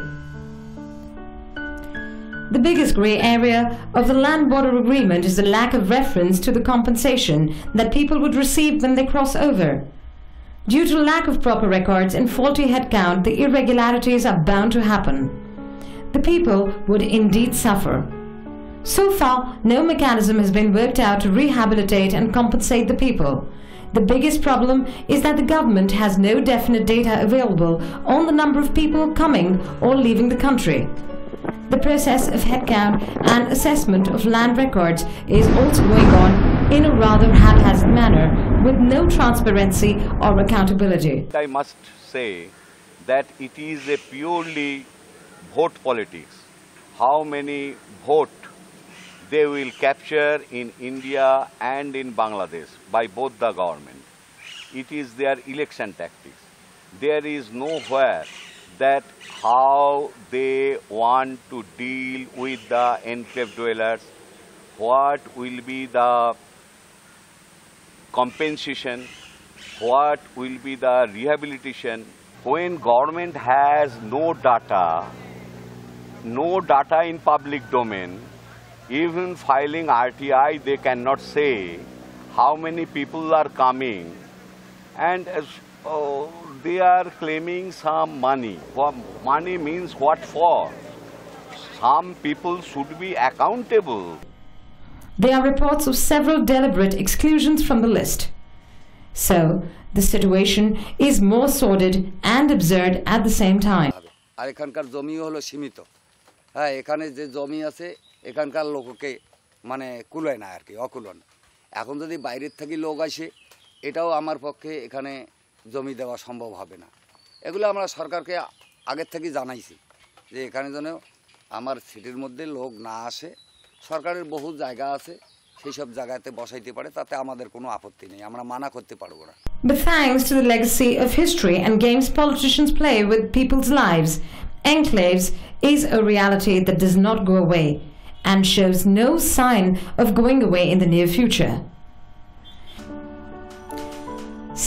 The biggest grey area of the land border agreement is the lack of reference to the compensation that people would receive when they cross over. Due to lack of proper records and faulty head count, the irregularities are bound to happen. The people would indeed suffer. So far, no mechanism has been worked out to rehabilitate and compensate the people. The biggest problem is that the government has no definite data available on the number of people coming or leaving the country. The process of headcount and assessment of land records is also going on in a rather haphazard manner with no transparency or accountability. I must say that it is a purely vote politics. How many vote they will capture in India and in Bangladesh by both the government. It is their election tactics. There is nowhere that how they want to deal with the enclave dwellers, what will be the compensation, what will be the rehabilitation. When government has no data in public domain, even filing RTI, they cannot say how many people are coming, and they are claiming some money. Money means what for? Some people should be accountable. There are reports of several deliberate exclusions from the list. So, the situation is more sordid and absurd at the same time. আর এখানকার জমিও হলো সীমিত। হ্যাঁ, এখানে যে জমি আছে এখানকার লোককে মানে কুলায় না আর কি, অকুলন। এখন যদি বাইরের থেকে লোক আসে এটাও আমার পক্ষে এখানে জমি দেওয়া সম্ভব হবে না। এগুলো আমরা সরকারকে আগের থেকে জানাইছি যে এখানে যেন আমার সিটির মধ্যে লোক না আসে। সরকারের বহু জায়গা আছে, সেই সব জায়গাতে বসাইতে পারে, তাতে আমাদের কোনো আপত্তি নেই, আমরা মানা করতে পারবো না। But thanks to the legacy of history and games politicians play with people's lives, Enclaves is a reality that does not go away and shows no sign of going away in the near future.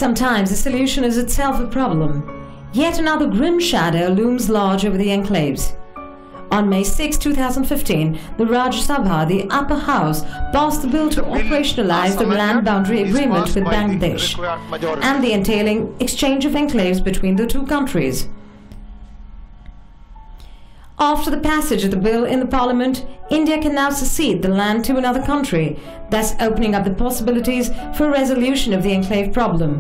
Sometimes the solution is itself a problem. Yet another grim shadow looms large over the Enclaves. On May 6, 2015, the Rajya Sabha, the upper house, passed the bill to operationalize the land boundary agreement with Bangladesh and the entailing exchange of enclaves between the two countries. After the passage of the bill in the parliament, India can now cede the land to another country, thus opening up the possibilities for resolution of the enclave problem.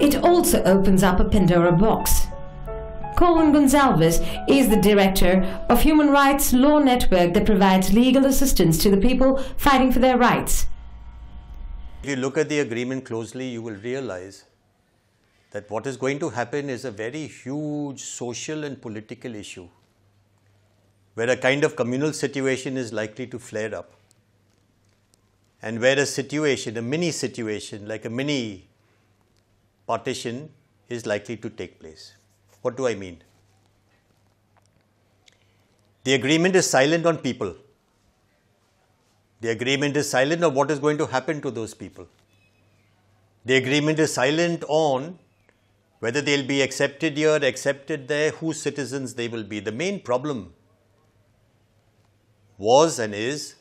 It also opens up a Pandora box. Colin Gonzalez is the director of Human Rights Law Network that provides legal assistance to the people fighting for their rights. If you look at the agreement closely, you will realize that what is going to happen is a very huge social and political issue, where a kind of communal situation is likely to flare up, and where a situation, a mini situation, like a mini partition, is likely to take place. What do I mean? The agreement is silent on people. The agreement is silent on what is going to happen to those people. The agreement is silent on whether they'll be accepted here, accepted there, whose citizens they will be. The main problem was and is,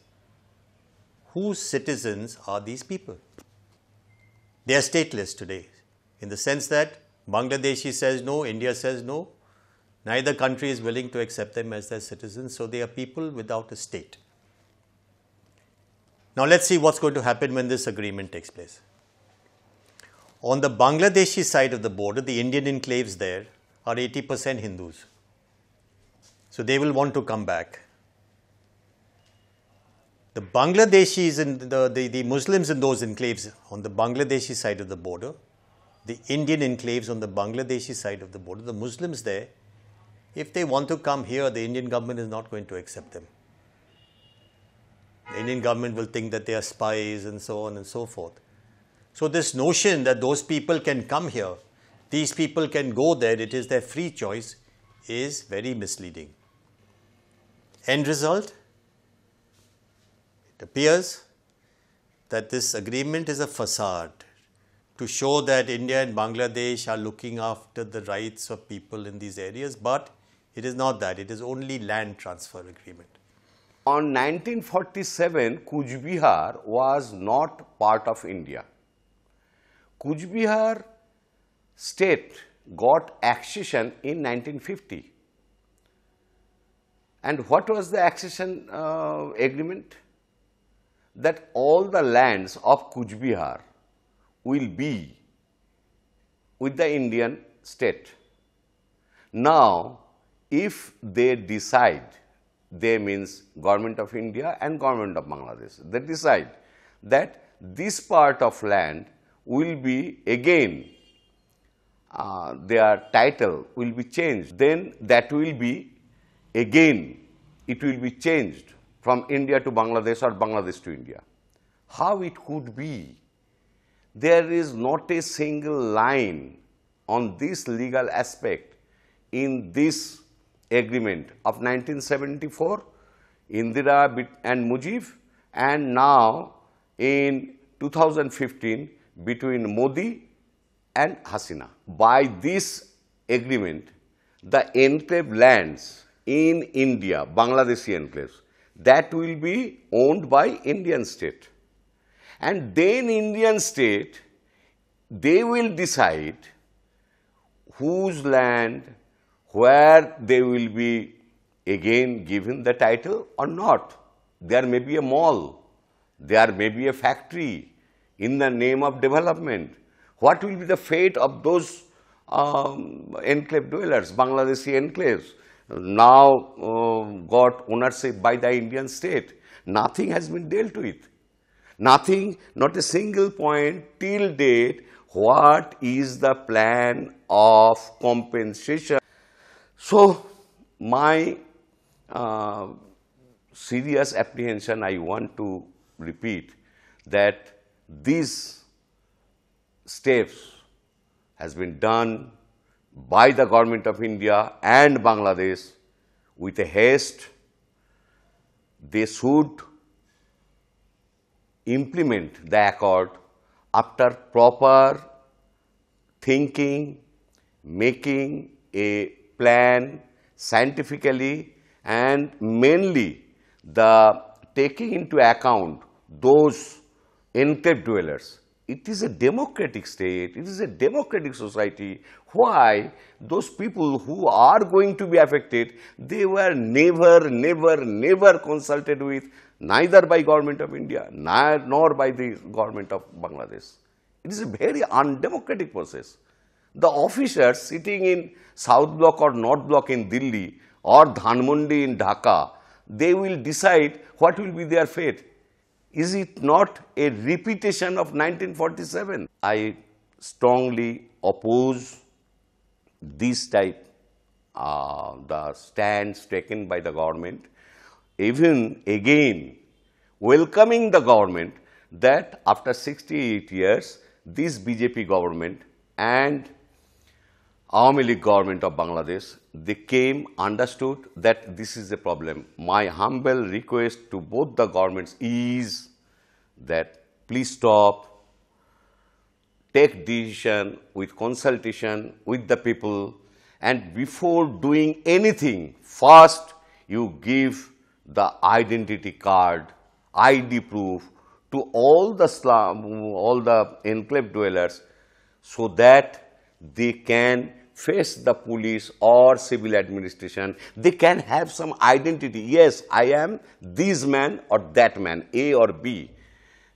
whose citizens are these people? They are stateless today, in the sense that Bangladeshi says no, India says no. Neither country is willing to accept them as their citizens, so they are people without a state. Now let's see what's going to happen when this agreement takes place. On the Bangladeshi side of the border, the Indian enclaves there are 80% Hindus. So they will want to come back. The Bangladeshis and the Muslims in those enclaves on the Bangladeshi side of the border, the Indian enclaves on the Bangladeshi side of the border, the Muslims there, if they want to come here, the Indian government is not going to accept them. The Indian government will think that they are spies and so on and so forth. So this notion that those people can come here, these people can go there, it is their free choice, is very misleading. End result? It appears that this agreement is a facade to show that India and Bangladesh are looking after the rights of people in these areas, but it is not that. It is only land transfer agreement. On 1947, Kuch Bihar was not part of India. Kuch Bihar state got accession in 1950. And what was the accession agreement? That all the lands of Kuch Bihar will be with the Indian state. Now, if they decide, they means Government of India and Government of Bangladesh, they decide that this part of land will be again, their title will be changed, then that will be again, it will be changed from India to Bangladesh or Bangladesh to India. How it could be? There is not a single line on this legal aspect in this agreement of 1974, Indira and Mujib, and now in 2015 between Modi and Hasina. By this agreement, the enclave lands in India, Bangladeshi enclaves, that will be owned by Indian state. And then Indian state, they will decide whose land, where they will be again given the title or not. There may be a mall, there may be a factory in the name of development? What will be the fate of those enclave dwellers, Bangladeshi enclaves, now got ownership by the Indian state? Nothing has been dealt with. Nothing, not a single point till date. What is the plan of compensation? So, my serious apprehension, I want to repeat that these steps has been done by the government of India and Bangladesh with a haste. They should implement the accord after proper thinking, making a plan scientifically, and mainly the taking into account those enclave dwellers. It is a democratic state, it is a democratic society. Why those people who are going to be affected, they were never consulted with, neither by government of India, nor by the government of Bangladesh. It is a very undemocratic process. The officers sitting in South Block or North Block in Delhi or Dhanmondi in Dhaka, they will decide what will be their fate. Is it not a repetition of 1947? I strongly oppose this type, the stands taken by the government, even again welcoming the government that after 68 years, this BJP government and Awami League government of Bangladesh, they came, understood that this is a problem. My humble request to both the governments is that please stop, take decision with consultation with the people, and before doing anything, first you give the identity card, ID proof to all the slum, all the enclave dwellers, so that they can face the police or civil administration. They can have some identity. Yes, I am this man or that man, A or B.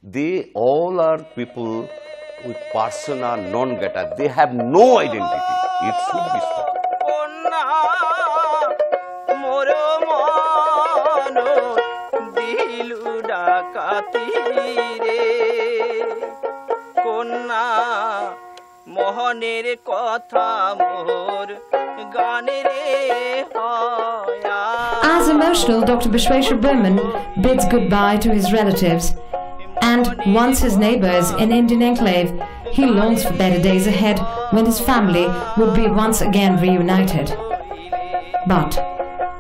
They all are people with persona non grata. They have no identity. It should be stopped. As emotional, Dr. Bishweshwar Burman bids goodbye to his relatives, and once his neighbors in Indian Enclave, he longs for better days ahead when his family would be once again reunited. But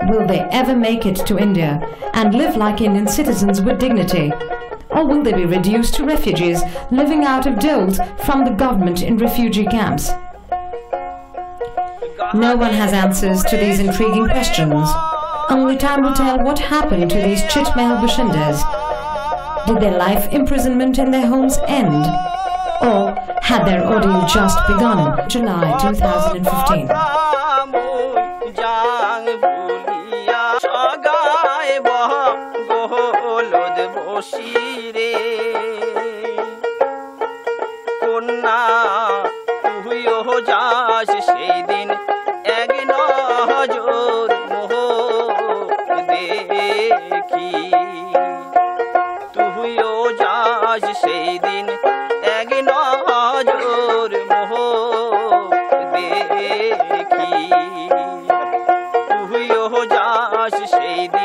will they ever make it to India and live like Indian citizens with dignity? Or will they be reduced to refugees living out of doles from the government in refugee camps? No one has answers to these intriguing questions. Only time will tell what happened to these Chitmahal Bashindas. Did their life imprisonment in their homes end? Or had their ordeal just begun in July 2015? সেই দিন